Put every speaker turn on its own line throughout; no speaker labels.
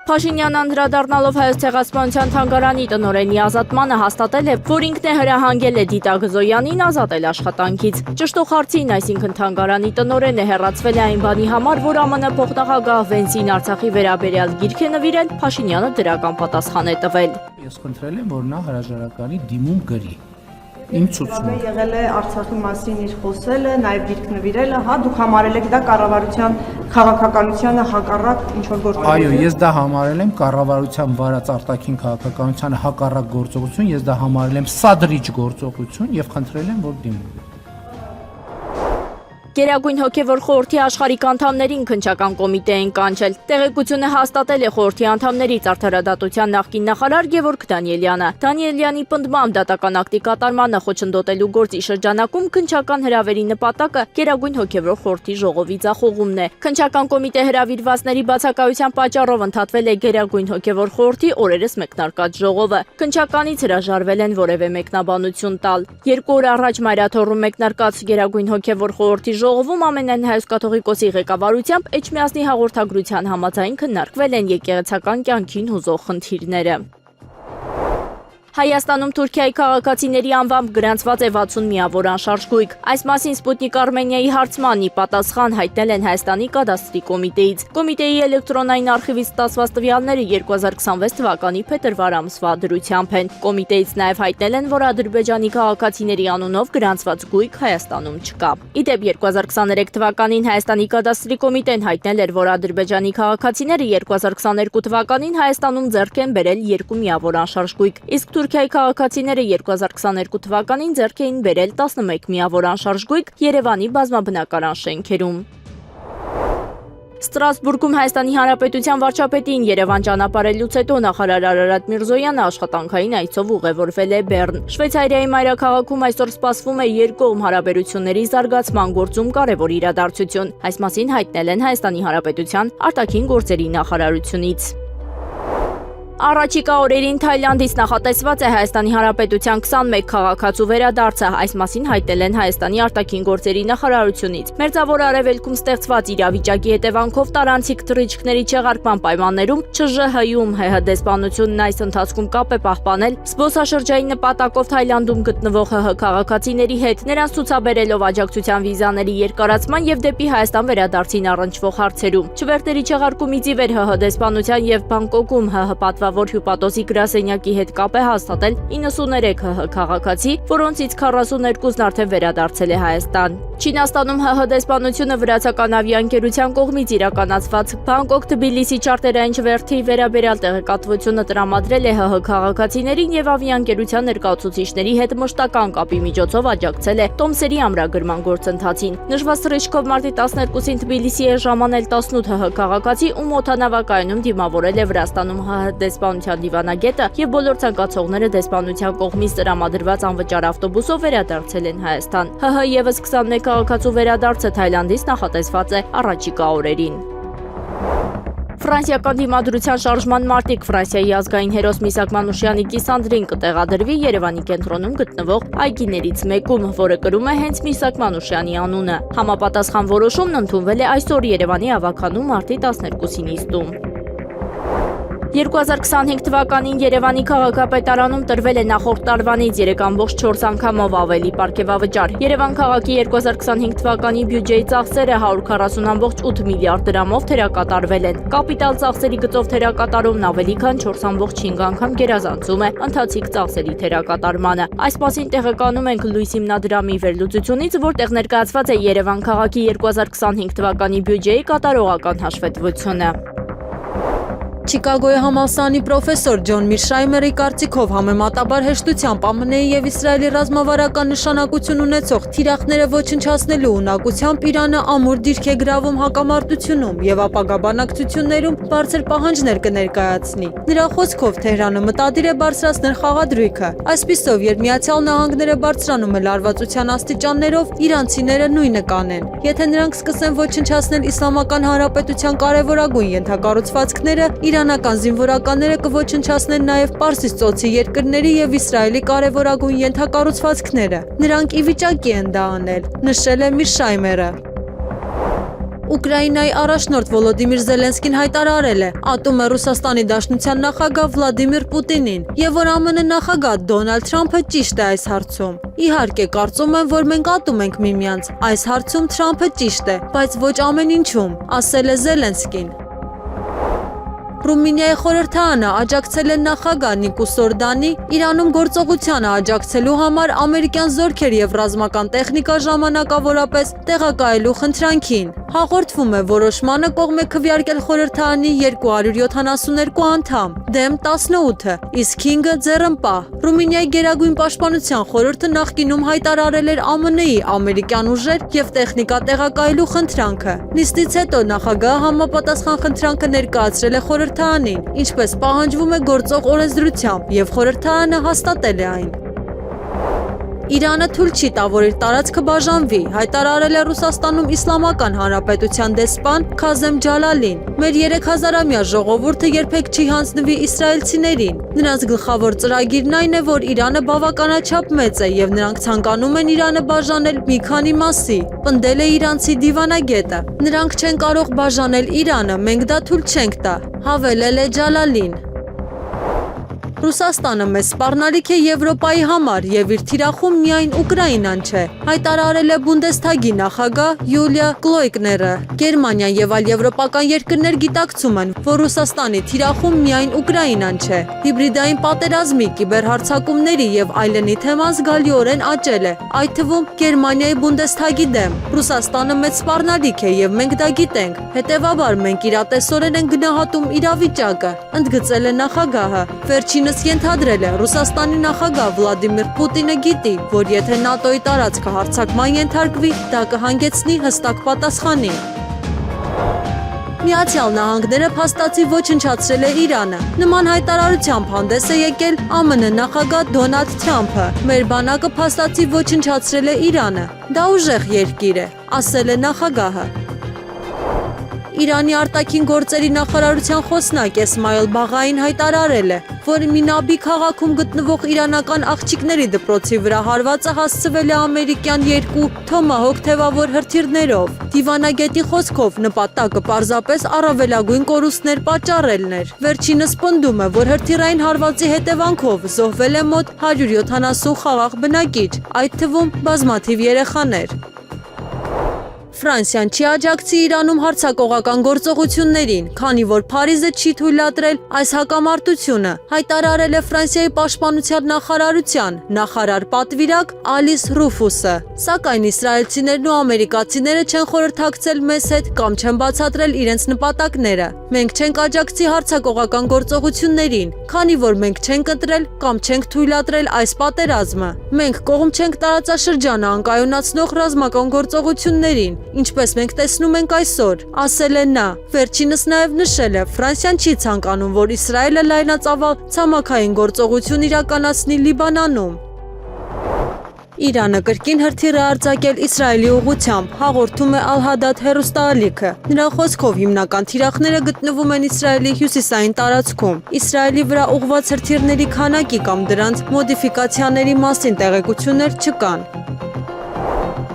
Փաշինյանն անդրադառնալով Հայոց ցեղասպանության թանգարանի տնօրենի ազատմանը հաստատել է, որ ինքն է հրահանգել է Դիտակ Զոյանին ազատել աշխատանքից։ Ճշտող հարցին, այսինքն թանգարանի տնօրենը հեռացվել է այն բանի համար, որ ԱՄՆ փոխնախագահ Վենսին Արցախի վերաբերյալ գիրք է նվիրել, Փաշինյանը դրական պատասխան է տվել։
Ես խնդրել եմ, որ նա հրաժարականի դիմում գրի։ Իմ ցուցումը
եղել է Արցախի մասին իր խոսելը, նաև գիրք նվիրելը, հա, դուք համարել եք դա կառավարության քաղաքականությանը հակառակ ինչ-որ գործողություն։
Այո, ես դա համարել եմ կառավարության վարած արտաքին քաղաքականությանը հակառակ գործողություն, ես դա համարել եմ սադրիչ գործողություն եւ խնդրել եմ, որ դիմում։
Գերագույն հոգևոր խորհրդի աշխարհիկ անդամներին քննչական կոմիտե են կանչել։ Տեղեկությունը հաստատել է խորհրդի անդամներից արդարադատության նախկին նախարար Գևորգ Դանիելյանը։ Դանիելյանի պնդմամբ դատական ակտի կատարմանը խոչընդոտելու գործի շրջանակում քննչական հրավերի նպատակը Գերագույն հոգևոր խորհրդի ժողովի ձախողումն է։ Քննչական կոմիտե հրավիրվածների բացակայության պատճառով ընդհատվել է Գերագույն հոգևոր խորհրդի օրերս մեկնարկած ժողովը։ Քննչականից հրաժարվել են որևէ մեկնաբանություն տալ։ 2 օր առաջ Մայրաթոռում մեկնարկած Գերագույն հոգևոր խորհրդի ժողովում ամենայն հայոց կաթողիկոսի ղեկավարությամբ Էջմիածնի հաղորդագրության համաձայն քննարկվել են եկեղեցական կյանքին հուզող խնդիրները։ Հայաստանում Թուրքիայի քաղաքացիների անվամբ գրանցված է 60 միավոր անշարժ գույք։ Այս մասին Սպուտնիկ Արմենիայի հարցմանն ի պատասխան հայտնել են Հայաստանի կադաստրի կոմիտեից։ Կոմիտեի էլեկտրոնային արխիվից ստացված տվյալները 2026 թվականի փետրվար ամսվա դրությամբ են։ Կոմիտեից նաև հայտնել են, որ Ադրբեջանի քաղաքացիների անունով գրանցված գույք Հայաստանում չկա։ Իդեպ 2023 թվականին Հայաստանի կադաստրի կոմիտեն հայտնել էր, որ Ադրբեջանի քաղաքացիները 2022 թվականին Հայաստանում ձեռք են բերել 2 միավոր անշարժ գույք, իսկ Թուրքիայի քաղաքացիները 2022 թվականին ձեռք էին բերել 11 միավոր անշարժ գույք Երևանի բազմաբնակարան շենքերում։ Ստրասբուրգում Հայաստանի Հանրապետության վարչապետին Երևան ճանապարհելուց հետո նախարար Արարատ Միրզոյանը աշխատանքային այցով ուղևորվել է Բեռն։ Շվեյցարիայի մայրաքաղաքում այսօր սպասվում է երկկողմ հարաբերությունների զարգացման գործում կարևոր իրադարձություն։ Այս մասին հայտնել են Հայաստանի Հանրապետության արտաքին գործերի նախարարությունից։ Առաջիկա օրերին Թայլանդից նախատեսված է Հայաստանի Հանրապետության 21 քաղաքացու վերադարձը, այս մասին հայտնել են Հայաստանի արտաքին գործերի նախարարությունից։ Մերձավոր Արևելքում ստեղծված իրավիճակի հետևանքով տարանցիկ թռիչքների չեղարկման պայմաններում ՉԺՀ-ում ՀՀ դեսպանությունն այս ընթացքում կապ է պահպանել զբոսաշրջային նպատակով Թայլանդում գտնվող ՀՀ քաղաքացիների հետ, նրանց ցուցաբերելով աջակցության վիզաների երկարացման եւ դեպի Հայաստան վերադարձին առնչվող հարցերում։ Չվերթերի չեղարկումից ի վեր ՀՀ դեսպանության եւ Բանգկոկում ՀՀ պատվավոր հյուպատոսի գրասենյակի հետ կապ է հաստատել 93 ՀՀ քաղաքացի, որոնցից 42-ն արդեն վերադարձել է Հայաստան։ Չինաստանում ՀՀ դեսպանությունը վրացական ավիաընկերության կողմից իրականացված Բանգկոկ-Թբիլիսի չարտերային չվերթի վերաբերյալ տեղեկատվությունը տրամադրել է ՀՀ քաղաքացիներին եւ ավիաընկերության ներկայացուցիչների հետ մշտական կապի միջոցով աջակցել է Տոմսերի ամրագրման գործընթացին։ Նշված թռիչքով մարտի 12-ին Թբիլիսի է ժամանել 18 ՀՀ քաղաքացի, ում օդանավակայանում դիմավորել է Վրաստանում ՀՀ դեսպանության դիվանագետը եւ բոլոր ցանկացողները դեսպանության կողմից տրամադրված անվճար ավտոբուսով վերադարձել են Հայաստան։ ՀՀ եւս 21 քաղաքացու վերադարձը Թայլանդից նախատեսված է առաջիկա օրերին։ Ֆրանսիական դիմադրության շարժման մարտիկ Ֆրանսիայի ազգային հերոս Միսակ Մանուշյանի կիսանդրին կտեղադրվի Երևանի կենտրոնում գտնվող այգիներից մեկում, որը կրում է հենց Միսակ Մանուշյանի անունը։ Համապատասխան որոշումն ընդունվել է այսօր Երևանի ավականու մարտի 12-ի նիստում։ 2025 թվականին Երևանի քաղաքապետարանում տրվել է նախորդ տարվանից 3.4 անգամով ավելի պարգևավճար։ Երևան քաղաքի 2025 թվականի բյուջեի ծախսերը 140.8 միլիարդ դրամով թերակատարվել են։ Կապիտալ ծախսերի գծով թերակատարումն ավելի քան 4.5 անգամ գերազանցում է ընթացիկ ծախսերի թերակատարմանը։ Այս մասին տեղեկանում ենք Լույս հիմնադրամի վերլուծությունից, որտեղ ներկայացված է Երևան քաղաքի 2025 թվականի բյուջեի կատարողական հաշվետվությունը։
Չիկագոյի համալսարանի պրոֆեսոր Ջոն Միրշայմերի կարծիքով համեմատաբար հեշտությամբ ԱՄՆ-ի եւ Իսրայելի ռազմավարական նշանակություն ունեցող թիրախները ոչնչացնելու ունակությամբ Իրանը ամուր դիրք է գրավում հակամարտությունում եւ ապագա բանակցություններում բարձր պահանջներ կներկայացնի։ Նրա խոսքով Թեհրանը մտադիր է բարձրացնել խաղադրույքը։ Այսպիսով, երբ Միացյալ Նահանգները բարձրանում է լարվածության աստիճաններով, իրանցիները նույնը կանեն։ Եթե նրանք սկսեն ոչնչացնել Իսլամական Հանրապետության կարևորագույն ենթակառուցվածքները, իրանական զինվորականները կոչնչացնեն նաև Պարսից ծոցի երկրների եւ Իսրայելի կարևորագույն ենթակառուցվածքները։ Նրանք ի վիճակի են դա անել, նշել է Միրշայմերը։ Ուկրաինայի առաջնորդ Վոլոդիմիր Զելենսկին հայտարարել է, ատում է Ռուսաստանի Դաշնության նախագահ Վլադիմիր Պուտինին, եւ որ ԱՄՆ նախագահ Դոնալդ Թրամփը ճիշտ է այս հարցում։ Իհարկե, կարծում եմ, որ մենք ատում ենք միմյանց։ Այս հարցում Թրամփը ճիշտ է, բայց ոչ ամեն ինչում, ասել է Զելենսկին։ Ռումինիայի խորհրդարանը աջակցել է նախագահ Նիկոս Օրդանի Իրանում գործողությանը աջակցելու համար ամերիկյան զորքեր եւ ռազմական տեխնիկա ժամանակավորապես տեղակայելու խնդրանքին։ Հաղորդվում է որոշմանը կողմ է քվեարկել խորհրդարանի 272 անդամ, դեմ 18-ը, իսկ 5-ը ձեռնպահ։ Ռումինիայի գերագույն պաշտպանության խորհուրդը նախկինում հայտարարել էր ԱՄՆ-ի ամերիկյան ուժեր եւ տեխնիկա տեղակայելու խնդրանքը։ Նիստից հետո նախագահը համապատասխան խնդրանքը ներկայացրել է խորհրդարանին, ինչպես պահանջվում է գործող օրենսդրությամբ, եւ խորհրդարանը հաստատել է այն։ Իրանը թույլ չի տա, որ իր տարածքը բաժանվի, հայտարարել է Ռուսաստանում Իսլամական Հանրապետության դեսպան Քազեմ Ջալալին։ Մեր 3000-ամյա ժողովուրդը երբեք չի հանձնվի իսրայելցիներին։ Նրանց գլխավոր ծրագիրն այն է, որ Իրանը բավականաչափ մեծ է եւ նրանք ցանկանում են Իրանը բաժանել մի քանի մասի, պնդել է իրանցի դիվանագետը։ Նրանք չեն կարող բաժանել Իրանը, մենք դա թույլ չենք տա, հավելել է Ջալալին։ Ռուսաստանը մեծ սպառնալիք է Եվրոպայի համար եւ իր թիրախում միայն Ուկրաինան չէ, հայտարարել է Բունդեսթագի նախագահ Յուլիա Կլոյկները։ Գերմանիան եւ այլ եվրոպական երկրներ գիտակցում են, որ Ռուսաստանի թիրախում միայն Ուկրաինան չէ։ Հիբրիդային պատերազմի, կիբերհարձակումների եւ այլնի թեման զգալիորեն աճել է, այդ թվում Գերմանիայի Բունդեսթագի դեմ։ Ռուսաստանը մեծ սպառնալիք է եւ մենք դա գիտենք։ Հետեւաբար մենք իրատեսորեն ենք գնահատում իրավիճակը, ընդգծել է նախագահը։ Վերջինս ենթադրել է Ռուսաստանի նախագահ Վլադիմիր Պուտինը գիտի, որ եթե ՆԱՏՕ-ի տարածքը հարձակման ենթարկվի, դա կհանգեցնի հստակ պատասխանի։ Միացյալ Նահանգները փաստացի ոչնչացրել է Իրանը։ Նման հայտարարությամբ հանդես է եկել ԱՄՆ նախագահ Դոնալդ Թրամփը։ Մեր բանակը փաստացի ոչնչացրել է Իրանը։ Դա ուժեղ երկիր է, ասել է նախագահը։ Իրանի արտաքին գործերի նախարարության խոսնակ Էսմայել Բաղային հայտարարել է, որ Մինաբի քաղաքում գտնվող իրանական աղջիկների դպրոցի վրա հարվածը հասցվել է ամերիկյան 2 Թոմահոք թևավոր հրթիռներով։ Դիվանագետի խոսքով նպատակը պարզապես առավելագույն կորուստներ պատճառելն էր։ Վերջինս պնդում է, որ հրթիռային հարվածի հետևանքով զոհվել է մոտ 170 խաղաղ բնակիչ, այդ թվում բազմաթիվ երեխաներ։ Ֆրանսիան չի աջակցի Իրանում հարձակողական գործողություններին, քանի որ Փարիզը չի թույլատրել այս հակամարտությունը, հայտարարել է Ֆրանսիայի պաշտպանության նախարարության նախարար պատվիրակ Ալիս Ռուֆուսը։ Սակայն իսրայելցիներն ու ամերիկացիները չեն խորհրդակցել մեզ հետ կամ չեն բացատրել իրենց նպատակները։ Մենք չենք աջակցի հարձակողական գործողություններին, քանի որ մենք չենք ընտրել կամ չենք թույլատրել այս պատերազմը։ Մենք կողմ չենք տարածաշրջանը անկայունացնող ռազմական գործողություններին, ինչպես մենք տեսնում ենք այսօր, ասել է նա։ Վերջինս նաև նշել է, Ֆրանսիան չի ցանկանում, որ Իսրայելը լայնածավալ ցամաքային գործողություն իրականացնի Լիբանանում։ Իրանը կրկին հրթիռ է արձակել Իսրայելի ուղղությամբ, հաղորդում է Ալ-Հադադ հեռուստաալիքը։ Նրա խոսքով հիմնական թիրախները գտնվում են Իսրայելի հյուսիսային տարածքում։ Իսրայելի վրա ուղղված հրթիռների քանակի կամ դրանց մոդիֆիկացիաների մասին տեղեկություններ չկան։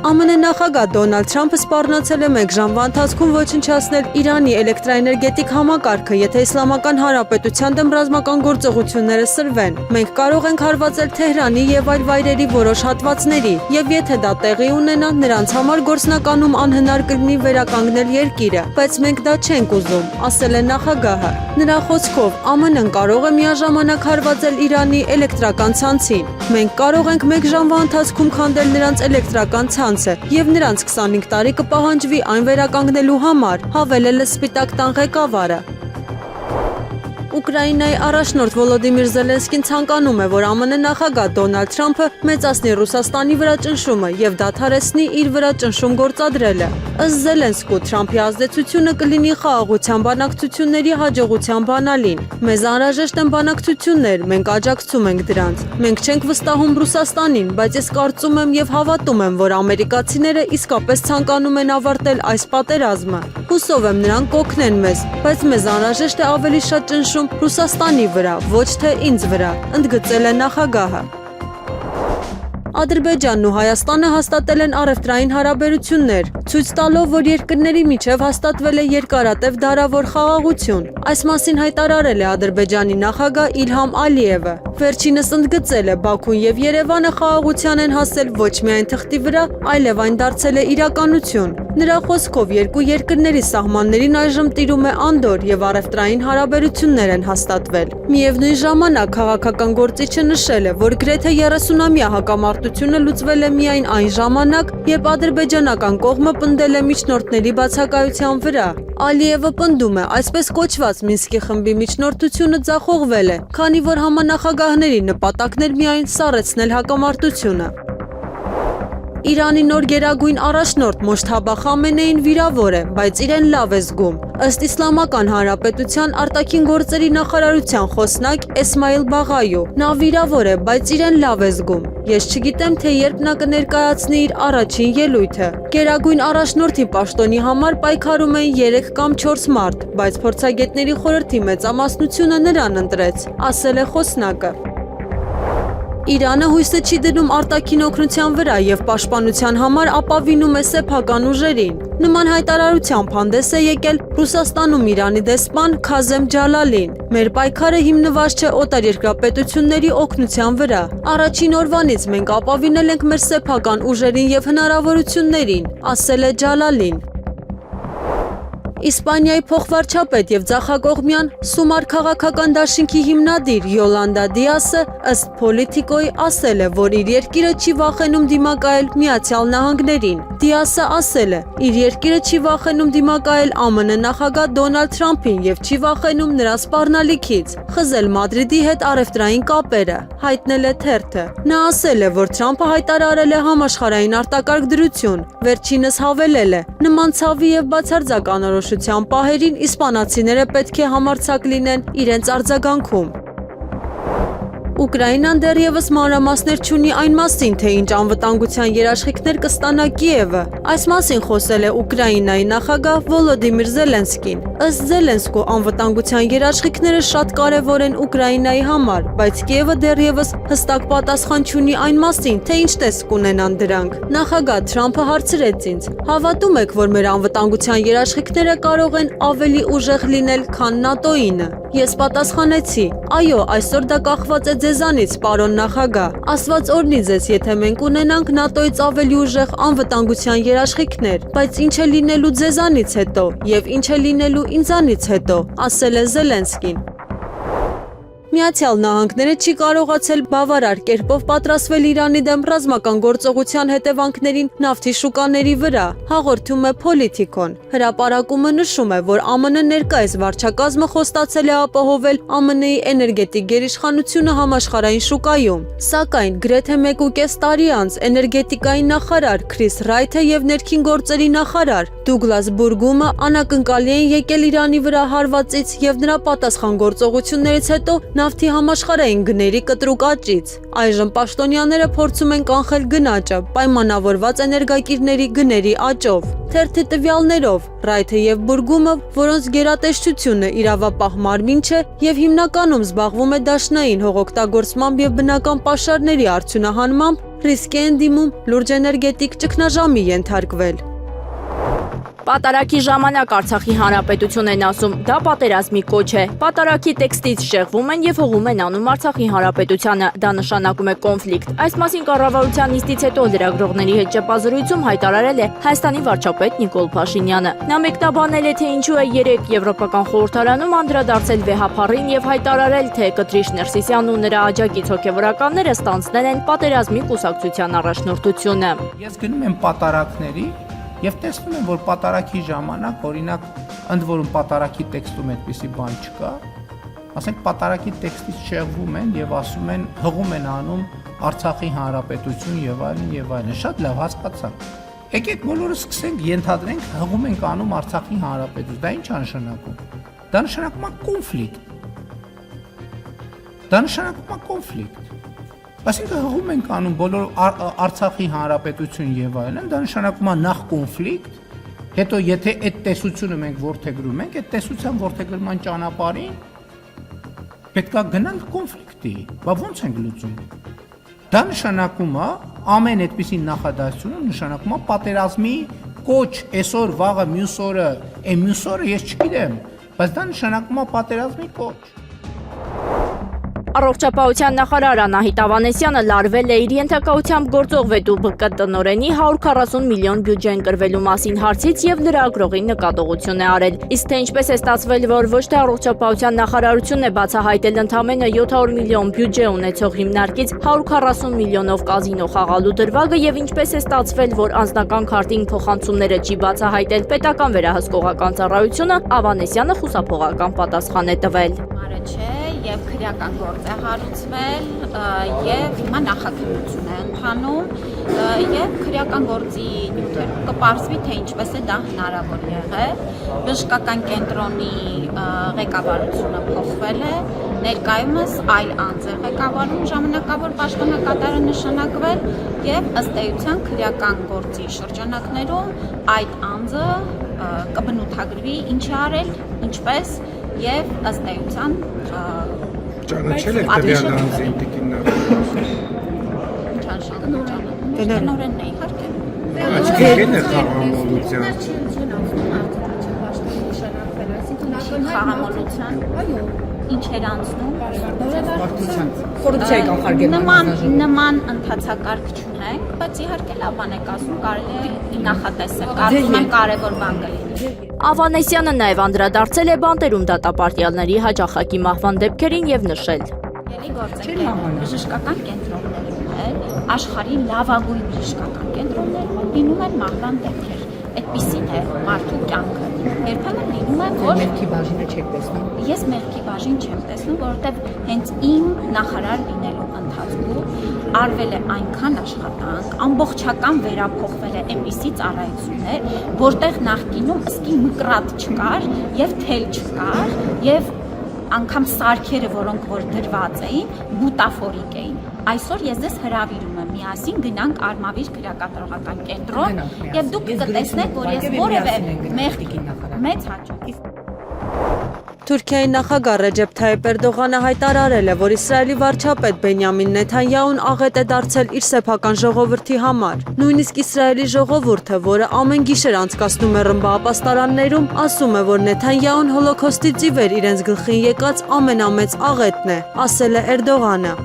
ԱՄՆ նախագահ Դոնալդ Թրամփը սպառնացել է 1 ժամվա ընթացքում ոչնչացնել Իրանի էլեկտրաէներգետիկ համակարգը, եթե Իսլամական Հանրապետության դեմ ռազմական գործողությունները սրվեն։ Մենք կարող ենք հարվածել Թեհրանի եւ այլ վայրերի որոշ հատվածների, եւ եթե դա տեղի ունենա, նրանց համար գործնականում անհնար կլինի վերականգնել երկիրը, բայց մենք դա չենք ուզում, ասել է նախագահը։ Նրա խոսքով ԱՄՆ-ն կարող է միաժամանակ հարվածել Իրանի էլեկտրական ցանցին։ Մենք կարող ենք 1 ժամվա ընթացքում քանդել նրանց էլեկտրական ցանցը եւ նրանց 25 տարի կպահանջվի այն վերականգնելու համար, հավելել է Սպիտակ տան ղեկավարը։ Ուկրաինայի առաջնորդ Վոլոդիմիր Զելենսկին ցանկանում է, որ ԱՄՆ նախագահ Դոնալդ Թրամփը մեծացնի Ռուսաստանի վրա ճնշումը եւ դադարեցնի իր վրա ճնշում գործադրելը։ Ըստ Զելենսկու, Թրամփի ազդեցությունը կլինի խաղաղության բանակցությունների հաջողության բանալին։ Մեզ անհրաժեշտ են բանակցություններ, մենք աջակցում ենք դրանց։ Մենք չենք վստահում Ռուսաստանին, բայց ես կարծում եմ եւ հավատում եմ, որ ամերիկացիները իսկապես ցանկանում են ավարտել այս պատերազմը։ Հուսով եմ նրանք կօգնեն մեզ, բայց մեզ անհրաժեշտ է ավելի շատ ճնշում Ռուսաստանի վրա, ոչ թե ինձ վրա, ընդգծել է նախագահը։ Ադրբեջանն ու Հայաստանը հաստատել են առևտրային հարաբերություններ, ցույց տալով, որ երկրների միջև հաստատվել է երկարատև դարավոր խաղաղություն։ Այս մասին հայտարարել է Ադրբեջանի նախագահ Իլհամ Ալիևը։ Վերջինս ընդգծել է Բաքուն եւ Երևանը խաղաղության են հասել ոչ միայն թղթի վրա, այլև այն դարձել է իրականություն։ Նրա խոսքով երկու երկրների սահմաններին այժմ տիրում է անդոր եւ առևտրային հարաբերություններ են հաստատվել։ Միևնույն ժամանակ քաղաքական գործիչը նշել է, որ գրեթե 30-ամյա հակամարտությունը լուծվել է միայն այն ժամանակ, երբ ադրբեջանական կողմը պնդել է միջնորդների բացակայության վրա։ Ալիևը պնդում է, այսպես կոչված Մինսկի խմբի միջնորդությունը ձախողվել է, քանի որ համանախագահների նպատակն էր միայն սառեցնել հակամարտությունը։ Իրանի նոր գերագույն առաջնորդ Մոջթաբա Խամենեին վիրավոր է, բայց իրեն լավ է զգում։ Ըստ Իսլամական Հանրապետության արտաքին գործերի նախարարության խոսնակ Էսմայիլ Բաղայու, նա վիրավոր է, բայց իրեն լավ է զգում։ Ես չգիտեմ, թե երբ նա կներկայացնի իր առաջին ելույթը։ Գերագույն առաջնորդի պաշտոնի համար պայքարում են 3 կամ 4 մարդ, բայց փորձագետների խորհրդի մեծամասնությունը նրան ընտրեց, ասել է խոսնակը։ Իրանը հույսը չի դնում արտաքին օգնության վրա եւ պաշտպանության համար ապավինում է սեփական ուժերին։ Նման հայտարարությամբ հանդես է եկել Ռուսաստանում Իրանի դեսպան Քազեմ Ջալալին։ Մեր պայքարը հիմնված չէ օտարերկրապետությունների օգնության վրա։ Առաջին օրվանից մենք ապավինել ենք մեր սեփական ուժերին եւ հնարավորություններին, ասել է Ջալալին։ Իսպանիայի փոխվարչապետ եւ ձախակողմյան Սումար քաղաքական դաշինքի հիմնադիր Յոլանդա Դիասը ըստ Պոլիտիկոյի ասել է, որ իր երկիրը չի վախենում դիմակայել Միացյալ Նահանգներին։ Դիասը ասել է, իր երկիրը չի վախենում դիմակայել ԱՄՆ նախագահ Դոնալդ Թրամփին եւ չի վախենում նրա սպառնալիքից խզել Մադրիդի հետ առևտրային կապերը, հայտնել է թերթը։ Նա ասել է, որ Թրամփը հայտարարել է համաշխարհային արտակարգ դրություն, վերջինս հավելել է. նման ցավի եւ բացարձակ անորոշության պահերին իսպանացիները պետք է համարձակ լինեն իրենց արձագանքում։ Ուկրաինան դեռևս մանրամասներ չունի այն մասին, թե ինչ անվտանգության երաշխիքներ կստանա Կիևը։ Այս մասին խոսել է Ուկրաինայի նախագահ Վոլոդիմիր Զելենսկին։ Ըստ Զելենսկու անվտանգության երաշխիքները շատ կարևոր են Ուկրաինայի համար, բայց Կիևը դեռևս հստակ պատասխան չունի այն մասին, թե ինչ տեսք կունենան դրանք։ Նախագահ Թրամփը հարցրեց ինձ. «Հավատում եք, որ մեր անվտանգության երաշխիքները կարող են ավելի ուժեղ լինել, քան ՆԱՏՕ-ինը»։ Ես պատասխանեցի. «Այո, այսօր դա կախված է ձեզանից, պարոն նախագահ, Աստված օրհնի ձեզ, եթե մենք ունենանք ՆԱՏՕ-ից ավելի ուժեղ անվտանգության երաշխիքներ, բայց ինչ է լինելու ձեզանից հետո եւ ինչ է լինելու ինձանից հետո», ասել է Զելենսկին։ Միացյալ Նահանգները չի կարողացել բավարար կերպով պատրաստվել Իրանի դեմ ռազմական գործողության հետևանքներին նավթի շուկաների վրա, հաղորդում է Պոլիտիկոն։ Հրապարակումը նշում է, որ ԱՄՆ ներկայիս վարչակազմը խոստացել է ապահովել ԱՄՆ-ի էներգետիկ գերիշխանությունը համաշխարհային շուկայում, սակայն գրեթե 1.5 տարի անց էներգետիկայի նախարար Քրիս Ռայթը եւ ներքին գործերի նախարար Դուգլաս Բուրգումը անակնկալի են եկել Իրանի վրա հարվածից եւ նրա պատասխան գործողություններից հետո նավթի համաշխարհային գների կտրուկ աճից։ Այժմ պաշտոնյաները փորձում են կանխել գնաճը պայմանավորված էներգակիրների գների աճով։ Թերթի տվյալներով Ռայթը եւ Բուրգումը, որոնց գերատեսչությունը իրավապահ մարմին չէ եւ հիմնականում զբաղվում է դաշնային հողօգտագործմամբ եւ բնական պաշարների արդյունահանմամբ, ռիսկ են դիմում լուրջ էներգետիկ ճգնաժամի ենթարկվել։
Պատարակի ժամանակ Արցախի հանրապետություն են ասում, դա պատերազմի կոչ է։ Պատարակի տեքստից շեղվում են եւ հողում են անում Արցախի հանրապետությանը, դա նշանակում է կոնֆլիկտ։ Այս մասին կառավարության նիստից հետո լրագրողների հետ ճեպազրույցում հայտարարել է Հայաստանի վարչապետ Նիկոլ Փաշինյանը։ Նա մեկնաբանել է, թե ինչու է 3 Եվրոպական խորհրդարանում անդրադարձել վեհապարին եւ հայտարարել, թե Կտրիշ Ներսիսյանն ու նրա աջակից հոգեվորականները ստանձնել են պատերազմի կուսակցության առաջնորդությունը։
Ես գնում եմ պատարակների եւ տեսնում եմ, որ պատարակի ժամանակ, օրինակ, ընդ որում պատարակի տեքստում այդպիսի բան չկա, ասենք պատարակի տեքստից շեղվում են եւ ասում են հղում են անում Արցախի հանրապետություն եւ այլն եւ այլն։ Շատ լավ հասկացանք։ Եկեք բոլորը սկսենք ենթադրենք հղում ենք անում Արցախի հանրապետություն։ Դա ինչ է նշանակում։ Դա նշանակում է կոնֆլիկտ։ Դա նշանակում է կոնֆլիկտ։ Այսինքն հղում ենք անում բոլոր Արցախի հանրապետություն եւ այլն, դա նշանակում է նախ կոնֆլիկտ, հետո եթե այդ տեսությունը մենք ворթեգրում ենք, այդ տեսության ворթեգրման ճանապարհին պետք է գնանք կոնֆլիկտի։ Բա ո՞նց ենք լուծում։ Դա նշանակում է ամեն այդպիսի նախադասությունը նշանակում է պատերազմի կոչ, այսօր, վաղը, մյուս օրը, մյուս օրը ես չգիտեմ, բայց դա նշանակում է պատերազմի կոչ։
Առողջապահության նախարար Անահիտ Ավանեսյանը լարվել է իր ենթակայությամբ գործող Վետու ԲԿ տնօրենի 140 միլիոն բյուջե ընկրվելու մասին հարցից եւ լրագրողի նկատողություն է արել։ Իսկ թե ինչպես է ստացվել, որ ոչ թե առողջապահության նախարարությունն է բացահայտել ընդամենը 700 միլիոն բյուջե ունեցող հիմնարկից 140 միլիոնով կազինո խաղալու դրվագը եւ ինչպես է ստացվել, որ անձնական քարտին փոխանցումները չի բացահայտել պետական վերահսկողական ծառայությունը, Ավանեսյանը խուսափողական պատասխան է տվել։
Եվ քրեական գործ է հարուցվել եւ հիմա նախաքննություն է ընթանում եւ քրեական գործի նյութերում կպարզվի թե ինչպես է դա հնարավոր եղել բժշկական կենտրոնի ղեկավարությունը փոխվել է ներկայումս այլ անձ է ղեկավարում ժամանակավոր պաշտոնակատարը նշանակվել եւ ըստ էության քրեական գործի շրջանակներում այդ անձը կբնութագրվի ինչ է արել ինչպես եւ ըստ էության
ճանաչել եք տվյալ անձին տիկին
տնօրենն է իհարկե
Աչքերն է խաղամոլության
խաղամոլության ինչ էր անցնում
կոռուպցիայի կանխարգելման
նման ընթացակարգ չունենք, բայց իհարկե լավ բան եք ասում, կարելի է նախատեսել, կարծում եմ կարևոր բան կլինի։
Ավանեսյանը նաև անդրադարձել է բանտերում դատապարտյալների հաճախակի մահվան դեպքերին եւ նշել.
Բժշկական կենտրոններում էլ աշխարհի լավագույն բժշկական կենտրոններում լինում են մահվան դեպքեր։ Այդպիսին է մարդու կյանքը։ Երբեմն լինում է, որ
մեղքի բաժինը չեք տեսնում։
Ես մեղքի բաժին չեմ տեսնում, որովհետև հենց իմ նախարար լինելու ընթացքում արվել է այնքան աշխատանք, ամբողջական վերափոխվել է այնպիսի ծառայություններ, որտեղ նախկինում ըսկի մկրատ չկար եւ թել չկար եւ անգամ սարքերը, որոնք որ դրված էին, բուտաֆորիկ էին։ Այսօր ես ձեզ հրավիրում եմ միասին գնանք Արմավիր քրեակատարողական կենտրոն եւ դուք կտեսնեք, որ ես որևէ մեծ հաճույք։
Թուրքիայի նախագահ Ռեջեփ Թայիփ Էրդողանը հայտարարել է, որ Իսրայելի վարչապետ Բենյամին Նեթանյահուն աղետ է դարձել իր սեփական ժողովրդի համար։ Նույնիսկ Իսրայելի ժողովուրդը, որը ամեն գիշեր անցկացնում է ռմբահապաստարաններում, ասում է, որ Նեթանյահուն հոլոքոստից ի վեր իրենց գլխին եկած ամենամեծ աղետն է, ասել է Էրդողանը։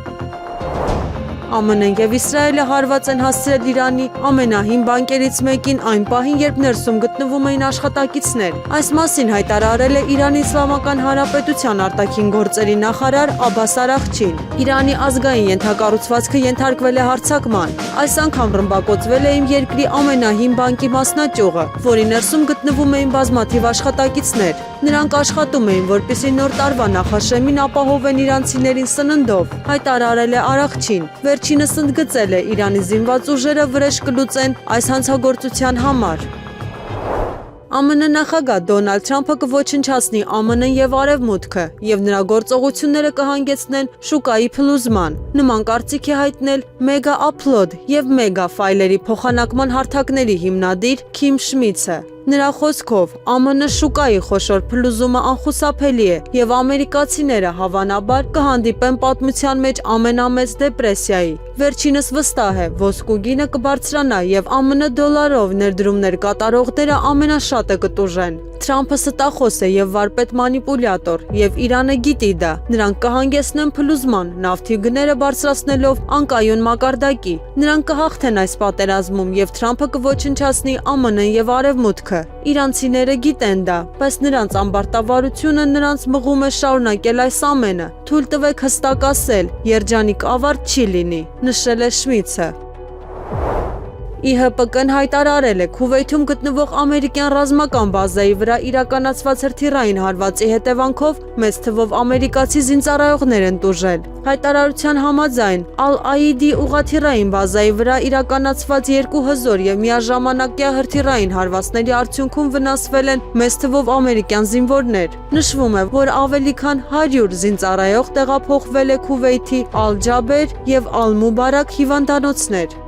ԱՄՆ-ն եւ Իսրայելը հարված են հասցրել Իրանի ամենահին բանկերից մեկին այն պահին, երբ ներսում գտնվում էին աշխատակիցներ։ Այս մասին հայտարարել է Իրանի Իսլամական Հանրապետության արտաքին գործերի նախարար Աբբաս Արաղչին։ Իրանի ազգային ենթակառուցվածքը ենթարկվել է հարձակման։ Այս անգամ ռմբակոծվել է իմ երկրի ամենահին բանկի մասնաճյուղը, որի ներսում գտնվում էին բազմաթիվ աշխատակիցներ։ Նրանք աշխատում էին, որպեսզի նոր տարվա նախաշեմին ապահովեն իրանցիներին սննդով, հայտարարել է Արաղչին։ Վերջինս ընդգծել է Իրանի զինված ուժերը վրեժ կլուծեն այս հանցագործության համար։ ԱՄՆ նախագահ Դոնալդ Թրամփը կոչնչացնի ԱՄՆ-ն եւ Արևմուտքը եւ նրա գործողությունները կհանգեցնեն շուկայի փլուզման։ Նման կարծիք է հայտնել Mega Upload եւ Mega ֆայլերի փոխանակման հարթակների հիմնադիր Քիմ Շմիցը։ Նրա խոսքով ԱՄՆ շուկայի խոշոր փլուզումը անխուսափելի է եւ ամերիկացիները հավանաբար կհանդիպեն պատմության մեջ ամենամեծ դեպրեսիայի։ Վերջինս վստահ է, ոսկու գինը կբարձրանա եւ ԱՄՆ դոլարով ներդրումներ կատարողները ամենաշատը կտուժեն։ Թրամփը ստախոս է եւ վարպետ մանիպուլյատոր եւ Իրանը գիտի դա։ Նրանք կհանգեցնեն փլուզման, նավթի գները բարձրացնելով անկայուն մակարդակի։ Նրանք կհաղթեն այս պատերազմում եւ Թրամփը կոչնչացնի ԱՄՆ-ն եւ Արևմուտքը։ Իրանցիները գիտեն դա, բայց նրանց ամբարտավարությունը նրանց մղում է շարունակել այս ամենը։ Թույլ տվեք հստակ ասել, երջանիկ ավարտ չի լինի, նշել է Շմիցը։ ԻՀՊԿ-ն հայտարարել է Քուվեյթում գտնվող ամերիկյան ռազմական բազայի վրա իրականացված հրթիռային հարվածի հետևանքով մեծ թվով ամերիկացի զինծառայողներ են տուժել։ Հայտարարության համաձայն Ալ-Աիդի ուղղաթիռային բազայի վրա իրականացված երկու հզոր եւ միաժամանակյա հրթիռային հարվածների արդյունքում վնասվել են մեծ թվով ամերիկյան զինվորներ։ Նշվում է, որ ավելի քան 100 զինծառայող տեղափոխվել է Քուվեյթի Ալ-Ջաբեր եւ Ալ-Մուբարակ հիվանդանոցներ։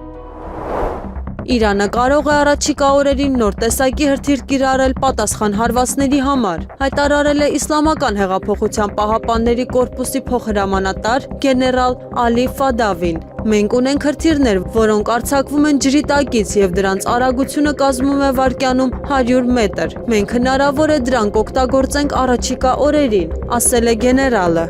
Իրանը կարող է առաջիկա օրերին նոր տեսակի հրթիռ կիրառել պատասխան հարվածների համար, հայտարարել է Իսլամական հեղափոխության պահապանների կորպուսի փոխհրամանատար գեներալ Ալի Ֆադավին։ Մենք ունենք հրթիռներ, որոնք արձակվում են ջրի տակից եւ դրանց արագությունը կազմում է վայրկյանում 100 մետր։ Մենք հնարավոր է դրանք օգտագործենք առաջիկա օրերին, ասել է գեներալը։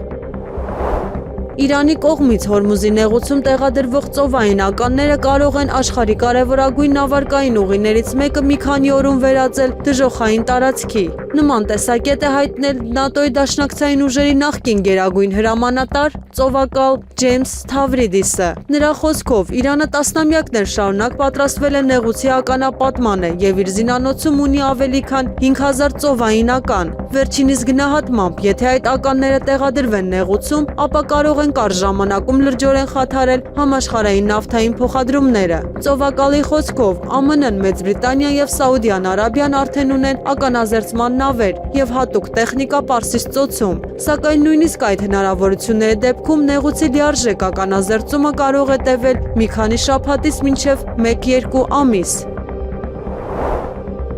Իրանի կողմից Հորմուզի նեղուցում տեղադրվող ծովային ականները կարող են աշխարհի կարևորագույն նավարկային ուղիներից մեկը մի քանի օրում վերածել դժոխային տարածքի։ Նման տեսակետ է հայտնել ՆԱՏՕ-ի դաշնակցային ուժերի նախկին գերագույն հրամանատար ծովակալ Ջեյմս Սթավրիդիսը։ Նրա խոսքով Իրանը տասնամյակներ շարունակ պատրաստվել է նեղուցի ականապատմանը եւ իր զինանոցում ունի ավելի քան 5000 ծովային ական։ Վերջինիս գնահատմամբ, եթե այդ ականները տեղադրվեն նեղուցում, ապա կարող են կարճ ժամանակում լրջորեն խաթարել համաշխարհային նավթային փոխադրումները։ Ծովակալի խոսքով ԱՄՆ-ն, Մեծ Բրիտանիան եւ Սաուդյան Արաբիան արդեն ունեն ականազերծման նավեր եւ հատուկ տեխնիկա Պարսից ծոցում, սակայն նույնիսկ այդ հնարավորությունների դեպքում նեղուցի լիարժեք ականազերծումը կարող է տևել մի քանի շաբաթից մինչև 1-2 ամիս։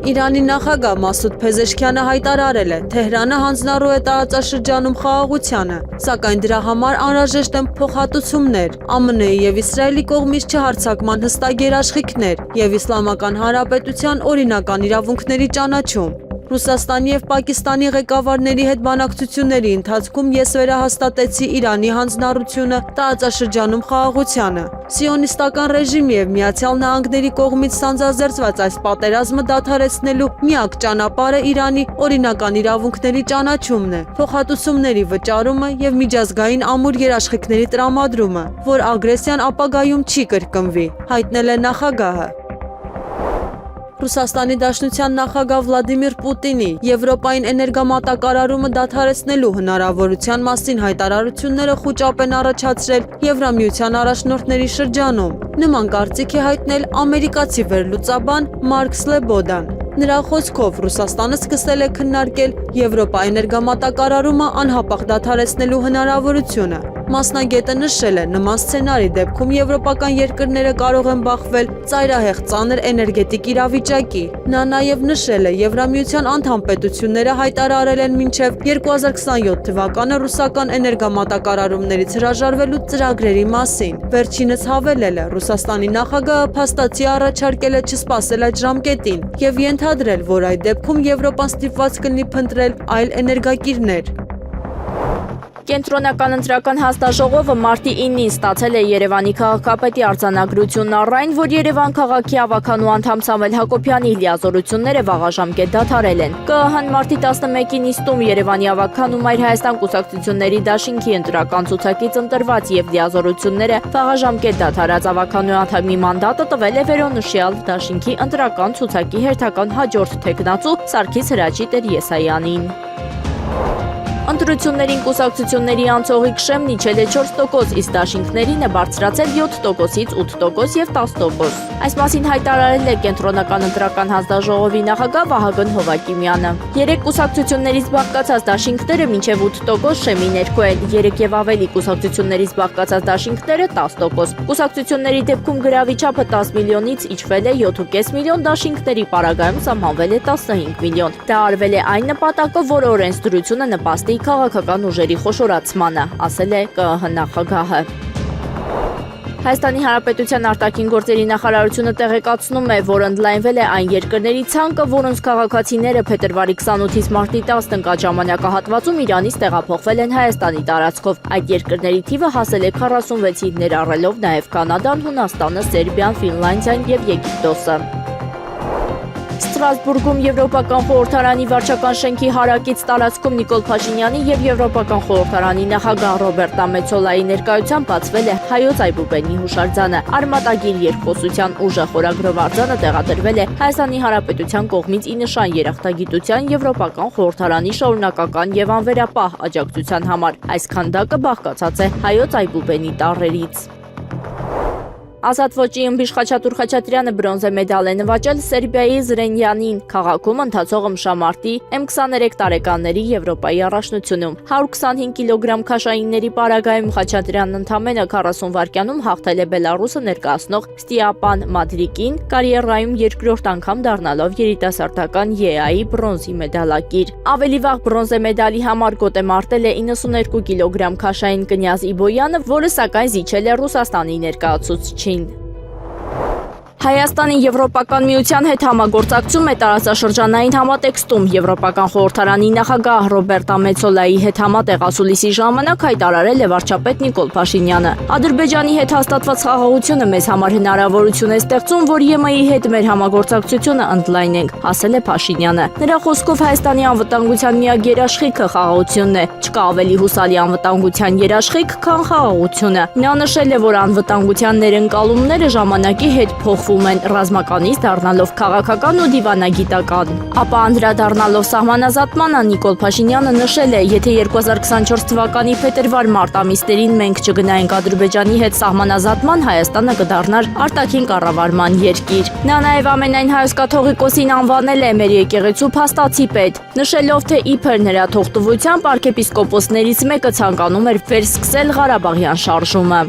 Իրանի նախագահ Մասուդ Փեզեշքյանը հայտարարել է, Թեհրանը հանձնառու է տարածաշրջանում խաղաղությանը, սակայն դրա համար անհրաժեշտ են փոխհատուցումներ, ԱՄՆ-ի եւ Իսրայելի կողմից չհարձակման հստակ երաշխիքներ եւ Իսլամական Հանրապետության օրինական իրավունքների ճանաչում։ Ռուսաստանի եւ Պակիստանի ղեկավարների հետ բանակցությունների ընթացքում ես վերահաստատեցի Իրանի հանձնառությունը տարածաշրջանում խաղաղությանը։ Սիոնիստական ռեժիմի եւ Միացյալ Նահանգների կողմից սանձազերծված այս պատերազմը դադարեցնելու միակ ճանապարհը Իրանի օրինական իրավունքների ճանաչումն է, փոխհատուցումների վճարումը եւ միջազգային ամուր երաշխիքների տրամադրումը, որ ագրեսիան ապագայում չի կրկնվի, հայտնել է նախագահը։ Ռուսաստանի Դաշնության նախագահ Վլադիմիր Պուտինի Եվրոպային էներգամատակարարումը դադարեցնելու հնարավորության մասին հայտարարությունները խուճապ են առաջացրել Եվրամիության առաջնորդների շրջանում։ Նման կարծիք է հայտնել ամերիկացի վերլուծաբան Մարկ Սլեբոդան։ Նրա խոսքով Ռուսաստանը սկսել է քննարկել Եվրոպա էներգամատակարարումը անհապաղ դադարեցնելու հնարավորությունը։ Մասնագետը նշել է, նման սցենարի դեպքում եվրոպական երկրները կարող են բախվել ծայրահեղ ծանր էներգետիկ իրավիճակի։ Նա նաև նշել է, Եվրամիության անդամ պետությունները հայտարարել են մինչև 2027 թվականը ռուսական էներգամատակարարումներից հրաժարվելու ծրագրերի մասին։ Վերջինս հավելել է, Ռուսաստանի նախագահը փաստացի առաջարկել է չսպասել այդ ժամկետին եւ ենթադրել, որ այդ դեպքում Եվրոպան ստիպված կլինի փնտրել այլ էներգակիրներ։
Կենտրոնական ընտրական հանձնաժողովը մարտի 9-ին ստացել է Երևանի քաղաքապետի արձանագրությունն առ այն, որ Երևան քաղաքի ավականու անդամ Սամվել Հակոբյանի լիազորությունները վաղաժամկետ դադարել են։ ԿԸՀ-ն մարտի 11-ին նիստում Երևանի ավականու Մայր Հայաստան կուսակցությունների դաշինքի ընտրական ցուցակից ընտրված եւ լիազորությունները վաղաժամկետ դադարած ավականու անդամի մանդատը տվել է վերոնշյալ դաշինքի ընտրական ցուցակի հերթական հաջորդ թեկնածու Սարգիս Հրաչի Տեր-Եսայանին։ Ընտրություններին կուսակցությունների անցողի քշեմն իջել է 4%, իսկ դաշինքներին է բարձրացել 7%-ից 8% եւ 10%։ Այս մասին հայտարարել է Կենտրոնական ընտրական հանձնաժողովի նախագահ Վահագն Հովակիմյանը։ 3 կուսակցություններից բաղկացած դաշինքները մինչև 8% շեմի ներքո են, 3 եւ ավելի կուսակցություններից բաղկացած դաշինքները 10%։ Կուսակցությունների դեպքում գրավի չափը 10 միլիոնից իջվել է 7.5 միլիոն, դաշինքների պարագայում սահմանվել է 15 միլիոն։ Դա արվել է այն նպատակով, որ օրենսդրությունը նպաստի քաղաքական ուժերի խոշորացմանը, ասել է ԿԸՀ նախագահը։ Հայաստանի Հանրապետության արտաքին գործերի նախարարությունը տեղեկացնում է, որ ընդլայնվել է այն երկրների ցանկը, որոնց քաղաքացիները փետրվարի 28-ից մարտի 10 ընկած ժամանակահատվածում Իրանից տեղափոխվել են Հայաստանի տարածքով։ Այդ երկրների թիվը հասել է 46-ի, ներառելով նաև Կանադան, Հունաստանը, Սերբիան, Ֆինլանդիան եւ Եգիպտոսը։ Ստրասբուրգում Եվրոպական խորհրդարանի վարչական շենքի հարակից տարածքում Նիկոլ Փաշինյանի եւ Եվրոպական խորհրդարանի նախագահ Ռոբերտա Մեցոլայի ներկայությամբ բացվել է հայոց այբուբենի հուշարձանը։ Արմատագիր երկխոսության ուժը խորագրով արձանը տեղադրվել է Հայաստանի Հանրապետության կողմից ի նշան երախտագիտության Եվրոպական խորհրդարանի շարունակական եւ անվերապահ աջակցության համար։ Այս քանդակը բաղկացած է հայոց այբուբենի տառերից։ Ազատ ոճի ըմբիշ Խաչատուր Խաչատրյանը բրոնզե մեդալ է նվաճել Սերբիայի Զրենյանին քաղաքում ընթացող ըմբշամարտի M23 տարեկանների Եվրոպայի առաջնությունում։ 125 կիլոգրամ քաշայինների պարագայում Խաչատրյանն ընդամենը 40 վայրկյանում հաղթել է Բելարուսը ներկայացնող Ստիապան Մադրիկին, կարիերայում երկրորդ անգամ դառնալով երիտասարդական ԵԱ-ի բրոնզի մեդալակիր։ Ավելի վաղ բրոնզե մեդալի համար գոտ է մարտել է 92 կիլոգրամ քաշային կնյազ Իբոյանը, որը սակայն զիջել է Ռուսաստանի ներկայացուցչին։ Հայաստանի Եվրոպական միության հետ համագործակցում է տարածաշրջանային համատեքստում Եվրոպական խորհրդարանի նախագահ Ռոբերտա Մեցոլայի հետ համատեղ ասուլիսի ժամանակ հայտարարել է վարչապետ Նիկոլ Փաշինյանը։ Ադրբեջանի հետ հաստատված խաղաղությունը մեզ համար հնարավորություն է ստեղծում, որ ԵՄ-ի հետ մեր համագործակցությունը ընդլայնենք, ասել է Փաշինյանը։ Նրա խոսքով Հայաստանի անվտանգության միակ երաշխիքը խաղաղությունն է։ Չկա ավելի հուսալի անվտանգության երաշխիք, քան խաղաղությունը։ Նա նշել է, որ անվտանգության ներընկալումները ժամանակի հետ փոխվում են ռազմականից դառնալով քաղաքական ու դիվանագիտական։ Ապա անդրադառնալով սահմանազատմանը Նիկոլ Փաշինյանը նշել է, եթե 2024 թվականի փետրվար-մարտ ամիսներին մենք չգնայինք Ադրբեջանի հետ սահմանազատման, Հայաստանը կդառնար արտաքին կառավարման երկիր։ Նա նաև ամենայն հայոց կաթողիկոսին անվանել է մեր եկեղեցու փաստացի պետ, նշելով, թե իբր նրա թողտվությամբ arczepiskopos-ներից մեկը ցանկանում էր վերսկսել Ղարաբաղյան շարժումը։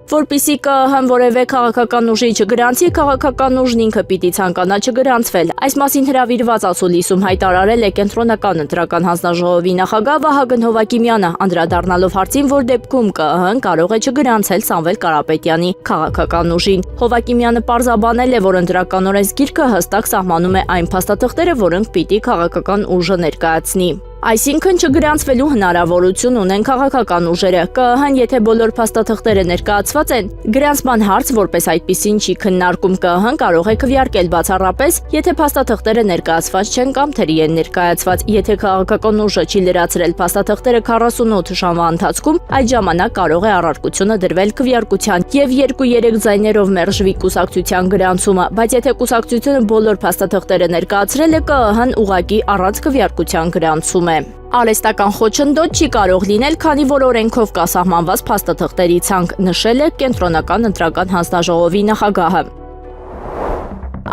Որպիսի ԿԸՀ-ն որևէ քաղաքական ուժի չգրանցի, քաղաքական ուժն ինքը պիտի ցանկանա չգրանցվել։ Այս մասին հրավիրված ասուլիսում հայտարարել է Կենտրոնական ընտրական հանձնաժողովի նախագահ Վահագն Հովակիմյանը, անդրադառնալով հարցին, որ դեպքում ԿԸՀ-ն կարող է չգրանցել Սամվել Կարապետյանի քաղաքական ուժին։ Հովակիմյանը պարզաբանել է, որ ընտրական օրենսգիրքը հստակ սահմանում է այն փաստաթղթերը, որոնք պիտի քաղաքական ուժը ներկայացնի։ Այսինքն չգրանցվելու հնարավորություն ունեն քաղաքական ուժերը։ ԿԸՀ-ն, եթե բոլոր փաստաթղթերը ներկայացված են, գրանցման հարց որպես այդպիսին չի քննարկում։ ԿԸՀ-ն կարող է քվեարկել բացառապես, եթե փաստաթղթերը ներկայացված չեն կամ թերի են ներկայացված։ Եթե քաղաքական ուժը չի լրացրել փաստաթղթերը 48 ժամվա ընթացքում, այդ ժամանակ կարող է առարկությունը դրվել քվեարկության եւ 2-3 ձայներով մերժվի կուսակցության գրանցումը, բայց եթե կուսակցությունը բոլոր փաստաթղթերը ներկայացրել է, ԿԸՀ-ն ուղղակի առանց քվեարկության գրանցում է։ Արհեստական խոչընդոտ չի կարող լինել, քանի որ օրենքով կա սահմանված փաստաթղթերի ցանկ, նշել է Կենտրոնական ընտրական հանձնաժողովի նախագահը։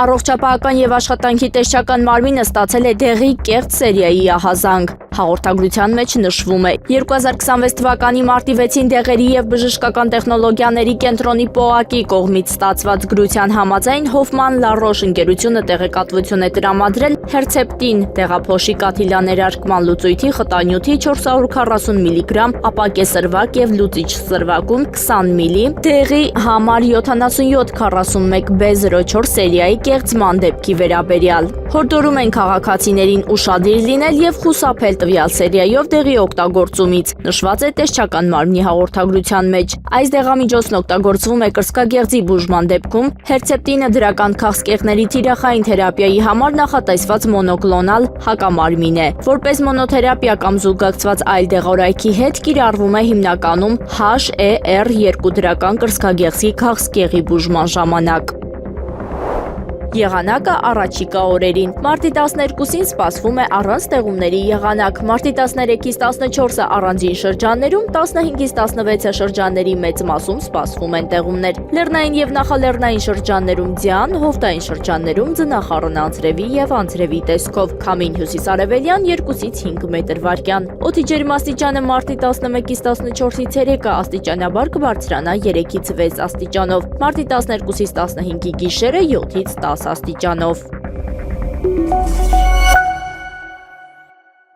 Առողջապահական եւ աշխատանքի տեսչական մարմինը ստացել է դեղի կեղծ սերիայի ահազանգ։ Հաղորդագրության մեջ նշվում է 2026 թվականի մարտի 6-ին դեղերի եւ բժշկական տեխնոլոգիաների կենտրոնի ՊՕԱԿ-ի կողմից ստացված գրության համաձայն Հոֆման Լարոշ ընկերությունը տեղեկատվություն է տրամադրել Հերցեպտին տեղափոշի կաթիլաներարկման լուծույթի խտանյութի 440 մգ, ապա կեսրվակ եւ լուծիչ սրվակում 20 մգ, դեղի համար 7741 B04 սերիայի կեղծման դեպքի վերաբերյալ։ Հորդորում են քաղաքացիներին ուշադիր լինել եւ խուսափել տվյալ սերիայով դեղի օգտագործումից, նշված է տեսչական մարմնի հաղորդագրության մեջ։ Այս դեղամիջոցն օգտագործվում է կրծքագեղձի բուժման դեպքում, հերցեպտինը դրական քաղցկեղների թիրախային թերապիայի համար նախատեսված մոնոկլոնալ հակամարմին է։ Որպես մոնոթերապիա կամ զուգակցված այլ դեղորայքի հետ կիրառվում է հիմնականում HER2 դրական կրծքագեղձի քաղցկեղի բուժման ժամանակ։ Եղանակը առաջիկա օրերին։ Մարտի 12-ին սպասվում է առանց տեղումների եղանակ։ Մարտի 13-ից 14-ը առանձին շրջաններում, 15-ից 16-ը շրջանների մեծ մասում սպասվում են տեղումներ։ Լեռնային եւ նախալեռնային շրջաններում ձյան, հովտային շրջաններում ձնախառն անձրևի եւ անձրևի տեսքով։ Քամին հյուսիսարևելյան 2-ից 5 մետր/վայրկյան։ Օդի ջերմաստիճանը մարտի 11-ից 14-ից 3-ը աստիճանաբար կբարձրանա 3-ից 6 աստիճանով։ Մարտի 12-ից 15-ի գիշերը 7-ից 10 աստիճանով։